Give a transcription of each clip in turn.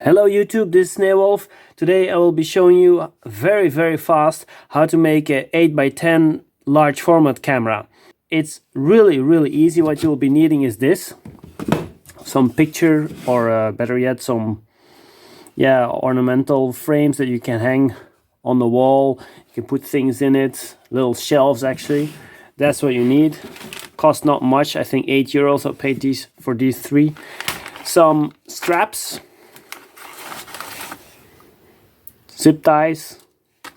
Hello YouTube, this is Snail Wolf. Today I will be showing you very fast how to make a 8x10 large format camera. It's really easy. What you will be needing is this. Some picture or better yet some ornamental frames that you can hang on the wall. You can put things in it, little shelves actually. That's what you need. Cost not much, I think €8 I paid for these three. Some straps. Zip ties,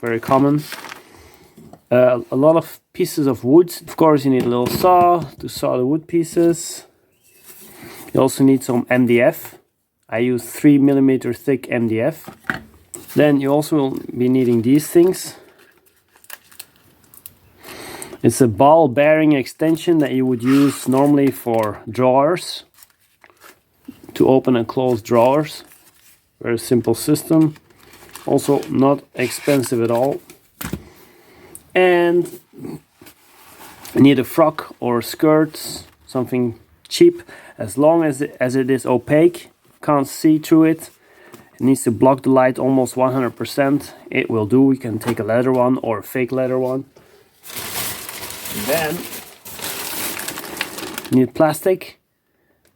very common. A lot of pieces of wood. Of course, you need a little saw to saw the wood pieces. You also need some MDF. I use 3mm thick MDF. Then you also will be needing these things. It's a ball bearing extension that you would use normally for drawers, to open and close drawers. Very simple system. Also not expensive at all. And you need a frock or skirt, something cheap, as long as it is opaque, can't see through it. It needs to block the light almost 100%. It will do. You can take a leather one or a fake leather one. And then you need plastic,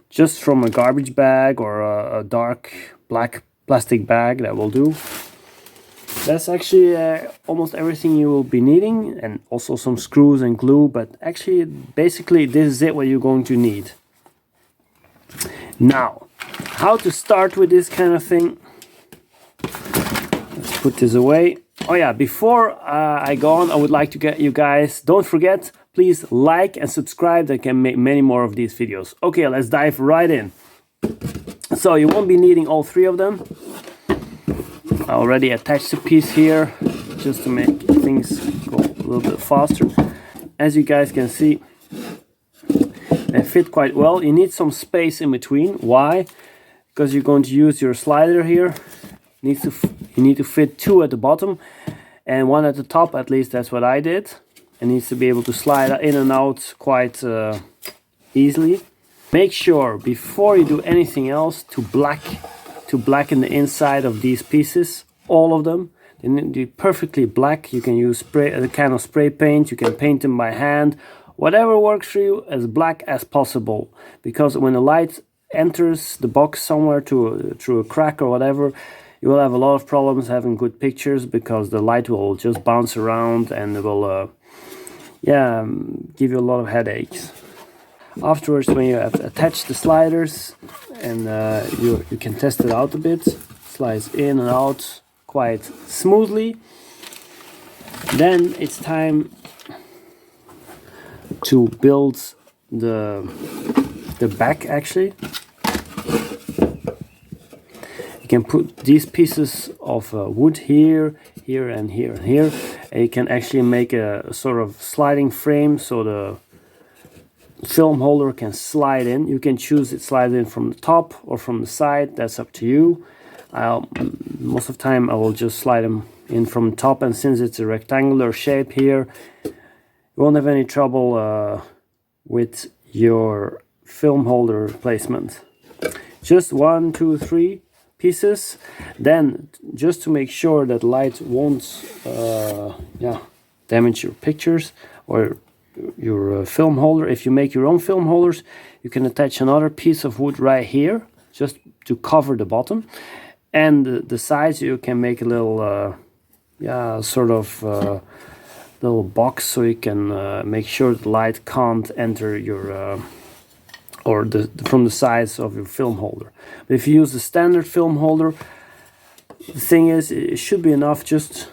just from a garbage bag or a dark black plastic bag, that will do. That's actually almost everything you will be needing, and also some screws and glue, but actually basically this is it what you're going to need. Now, how to start with this kind of thing. Let's put this away. Oh yeah, before I go on, I would like to get you guys, don't forget, please like and subscribe. I can make many more of these videos. Okay, let's dive right in. So you won't be needing all three of them. I already attached a piece here just to make things go a little bit faster. As you guys can see, they fit quite well. You need some space in between. Why? Because you're going to use your slider here. You need to fit two at the bottom and one at the top. At least that's what I did. It needs to be able to slide in and out quite easily. Make sure before you do anything else to blacken the inside of these pieces, all of them. They need to be perfectly black. You can use a kind of spray paint. You can paint them by hand. Whatever works for you, as black as possible. Because when the light enters the box somewhere through a crack or whatever, you will have a lot of problems having good pictures, because the light will just bounce around and it will give you a lot of headaches. Afterwards, when you have attached the sliders and you can test it out a bit, slides in and out quite smoothly, then it's time to build the back. Actually, you can put these pieces of wood here and here, and you can actually make a sort of sliding frame so the film holder can slide in. You can choose it slide in from the top or from the side, that's up to you. Most of the time I will just slide them in from the top, and since it's a rectangular shape here, you won't have any trouble with your film holder placement. Just 1, 2, 3 pieces. Then, just to make sure that light won't damage your pictures or your film holder, if you make your own film holders, you can attach another piece of wood right here just to cover the bottom, and the sides you can make a little little box, so you can make sure the light can't enter your from the sides of your film holder. But if you use the standard film holder, the thing is, it should be enough. Just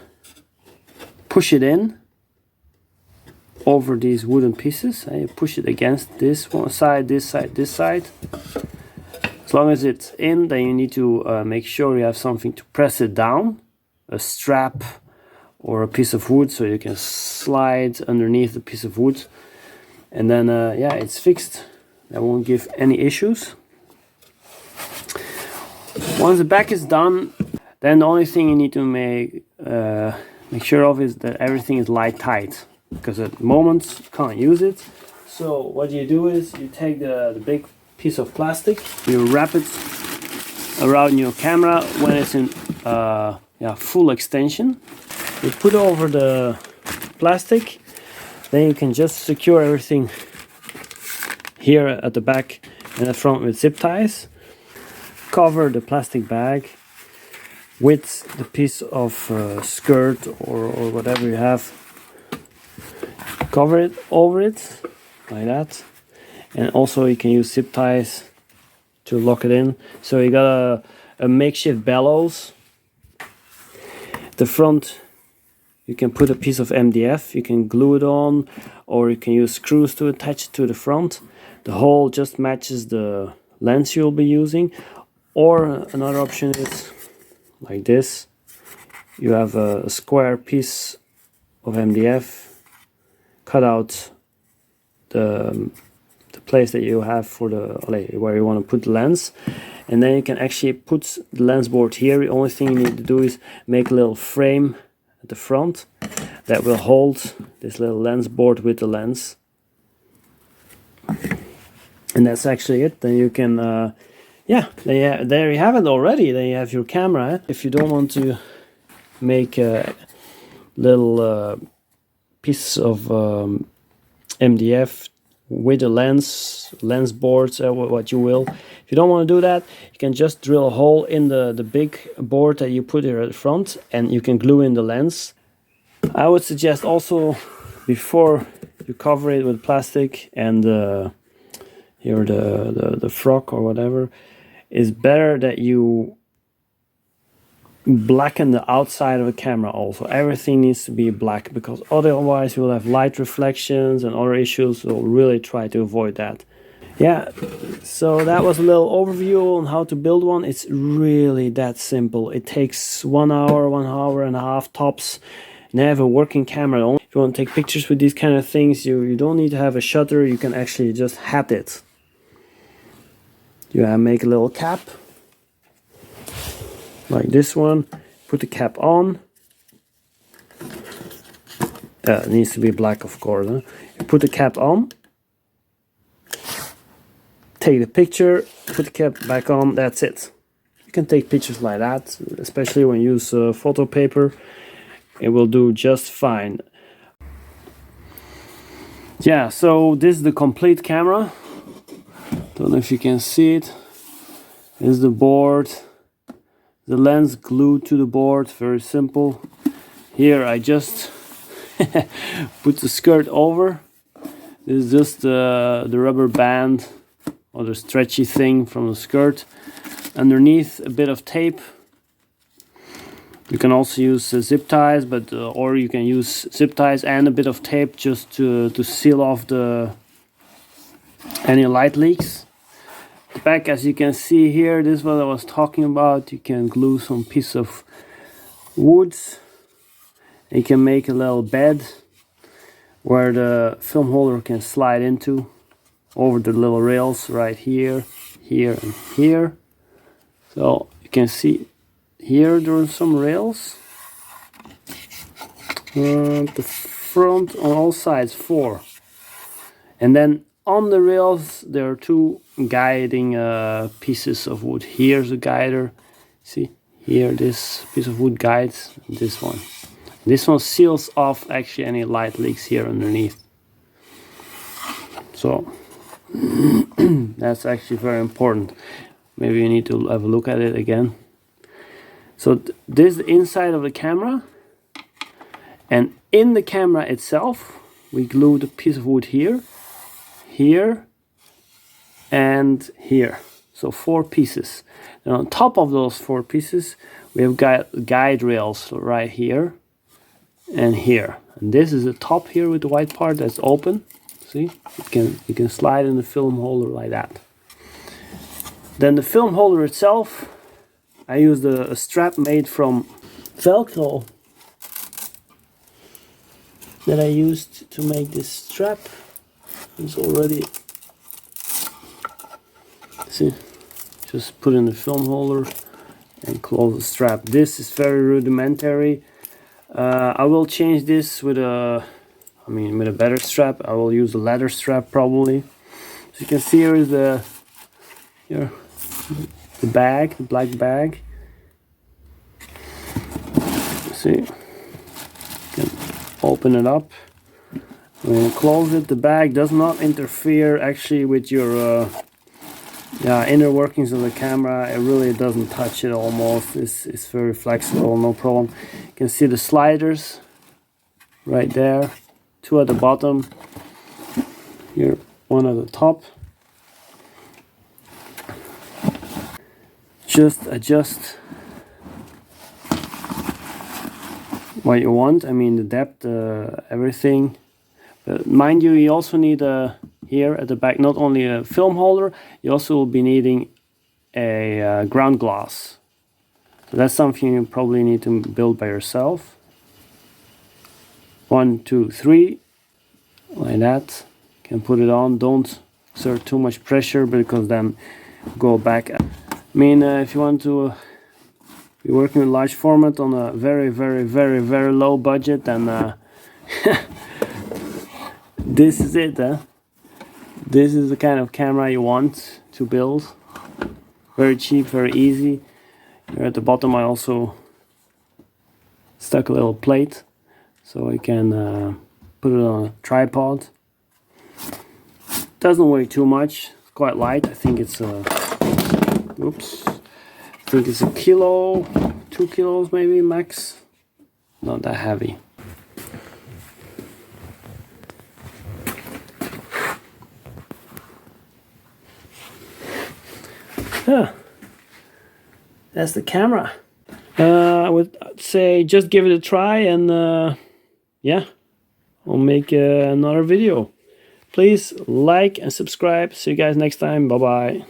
push it in over these wooden pieces, and you push it against this one side, this side, this side. As long as it's in, then you need to make sure you have something to press it down, a strap or a piece of wood, so you can slide underneath the piece of wood, and then it's fixed. That won't give any issues. Once the back is done, then the only thing you need to make sure of is that everything is light tight, because at the moment you can't use it. So what you do is you take the big piece of plastic, you wrap it around your camera when it's in full extension. You put over the plastic, then you can just secure everything here at the back and the front with zip ties. Cover the plastic bag with the piece of skirt or whatever you have. Cover it over it like that, and also you can use zip ties to lock it in. So you got a makeshift bellows. The front, you can put a piece of MDF, you can glue it on, or you can use screws to attach it to the front. The hole just matches the lens you'll be using. Or another option is like this. You have a square piece of MDF, cut out the place that you have for where you want to put the lens, and then you can actually put the lens board here. The only thing you need to do is make a little frame at the front that will hold this little lens board with the lens, and that's actually it. Then you can there you have it already. Then you have your camera. If you don't want to make a little piece of MDF with a lens boards, what you will. If you don't want to do that, you can just drill a hole in the big board that you put here at the front, and you can glue in the lens. I would suggest also, before you cover it with plastic and here the frock or whatever, is better that you blacken the outside of the camera also. Everything needs to be black, because otherwise you will have light reflections and other issues, so really try to avoid that. Yeah, so that was a little overview on how to build one. It's really that simple. It takes 1 hour, 1 hour and a half tops, and have a working camera. If you want to take pictures with these kind of things, you don't need to have a shutter. You can actually just hat it. You make a little cap like this one, put the cap on. It needs to be black, of course. Huh? You put the cap on, take the picture, put the cap back on, that's it. You can take pictures like that, especially when you use photo paper. It will do just fine. Yeah, so this is the complete camera. Don't know if you can see it. This is the board. The lens glued to the board, very simple. Here I just put the skirt over. This is just the rubber band or the stretchy thing from the skirt. Underneath, a bit of tape. You can also use zip ties, but or you can use zip ties and a bit of tape just to seal off any light leaks. The back, as you can see here, this is what I was talking about. You can glue some piece of wood. You can make a little bed where the film holder can slide into over the little rails right here, here, and here. So you can see here there are some rails. The front on all sides, 4. And then on the rails there are 2 guiding pieces of wood. Here's a guider. See here, this piece of wood guides this one. This one seals off actually any light leaks here underneath. So that's actually very important. Maybe you need to have a look at it again. So this is the inside of the camera, and in the camera itself we glued a piece of wood here, here, and here. So 4 pieces. And on top of those 4 pieces we have guide rails right here and here. And this is the top here with the white part that's open. See, you can slide in the film holder like that. Then the film holder itself, I used a strap made from Velcro that I used to make this strap. It's already, see, just put in the film holder and close the strap. This is very rudimentary. I will change this with a better strap. I will use a leather strap probably. So you can see here is the the bag, the black bag. See, you can open it up. When you close it, the bag does not interfere actually with your inner workings of the camera. It really doesn't touch it almost. It's very flexible, no problem. You can see the sliders right there, 2 at the bottom, here 1 at the top. Just adjust what you want. I mean the depth, everything. But mind you, you also need here at the back not only a film holder, you also will be needing a ground glass. So that's something you probably need to build by yourself. 1, 2, 3, like that. You can put it on. Don't exert too much pressure because then go back. I mean, if you want to be working with large format on a very, very, very, very low budget, then this is it. This is the kind of camera you want to build. Very cheap, very easy. Here at the bottom I also stuck a little plate so I can put it on a tripod. Doesn't weigh too much. It's quite light. I think it's oops. I think it's 1 kilo, 2 kilos maybe max. Not that heavy. That's the camera. I would say just give it a try, and yeah, I'll make another video. Please like and subscribe. See you guys next time. Bye bye.